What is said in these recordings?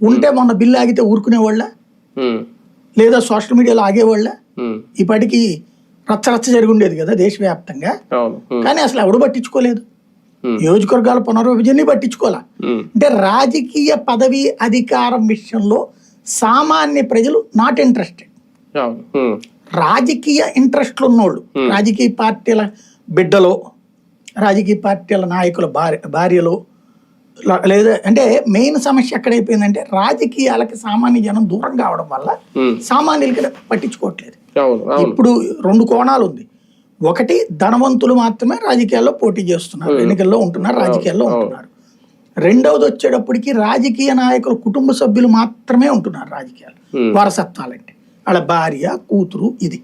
ఉంటే మొన్న బిల్లు ఆగితే ఊరుకునేవాళ్ళ, లేదా సోషల్ మీడియాలో ఆగేవాళ్ళ? ఈ పాటికి రచ్చరచ్చ జరిగి ఉండేది కదా దేశవ్యాప్తంగా. కానీ అసలు ఎవడు పట్టించుకోలేదు. నియోజకవర్గాల పునర్విభజనని పట్టించుకోవాలా. అంటే రాజకీయ పదవి అధికారం విషయంలో సామాన్య ప్రజలు నాట్ ఇంట్రెస్టెడ్. రాజకీయ ఇంట్రెస్ట్లు ఉన్నోళ్ళు, రాజకీయ పార్టీల బిడ్డలో, రాజకీయ పార్టీల నాయకుల భార్యలో, లేదా అంటే మెయిన్ సమస్య ఎక్కడైపోయిందంటే రాజకీయాలకి సామాన్య జనం దూరం కావడం వల్ల సామాన్యులకి పట్టించుకోవట్లేదు. ఇప్పుడు రెండు కోణాలు ఉంది. ఒకటి, ధనవంతులు మాత్రమే రాజకీయాల్లో పోటీ చేస్తున్నారు, ఎన్నికల్లో ఉంటున్నారు, రాజకీయాల్లో ఉంటున్నారు. రెండవది వచ్చేటప్పటికి రాజకీయ నాయకుల కుటుంబ సభ్యులు మాత్రమే ఉంటున్నారు రాజకీయాలు, వారసత్వాలంటే వాళ్ళ భార్య కూతురు ఇది.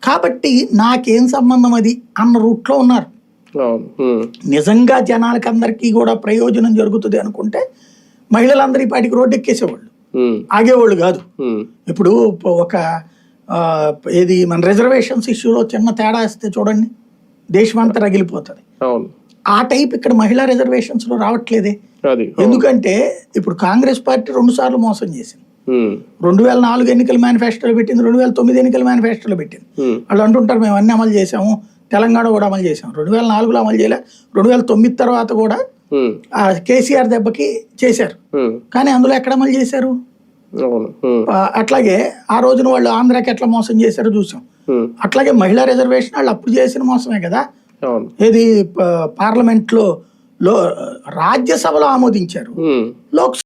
కాబట్టి నాకేం సంబంధం అది అన్న రూట్లో ఉన్నారు. నిజంగా జనాలకి అందరికీ కూడా ప్రయోజనం జరుగుతుంది అనుకుంటే మహిళలందరూ ఈ పాటికి రోడ్డు ఎక్కేసేవాళ్ళు, ఆగేవాళ్ళు కాదు. ఇప్పుడు ఒక ఏది మన రిజర్వేషన్స్ ఇష్యూలో చిన్న తేడా వస్తే చూడండి దేశమంతా రగిలిపోతుంది. ఆ టైప్ ఇక్కడ మహిళా రిజర్వేషన్స్ లో రావట్లేదే. ఎందుకంటే ఇప్పుడు కాంగ్రెస్ పార్టీ 2 సార్లు మోసం చేసింది. 2004 ఎన్నికల మేనిఫెస్టోలో పెట్టింది, 2009 ఎన్నికల మేనిఫెస్టోలో పెట్టింది. వాళ్ళు అంటుంటారు మేము అన్ని అమలు చేసాము, తెలంగాణ కూడా అమలు చేసాం. 2004లో అమలు చేయలే, 2009 తర్వాత కూడా కేసీఆర్ దెబ్బకి చేశారు, కానీ అందులో ఎక్కడ అమలు చేశారు? అట్లాగే ఆ రోజున వాళ్ళు ఆంధ్రాకి ఎట్లా మోసం చేశారో చూసాం. అట్లాగే మహిళా రిజర్వేషన్ వాళ్ళు అప్పుడు చేసిన మోసమే కదా. ఏది పార్లమెంట్ లో రాజ్యసభలో ఆమోదించారు, లోక్సభ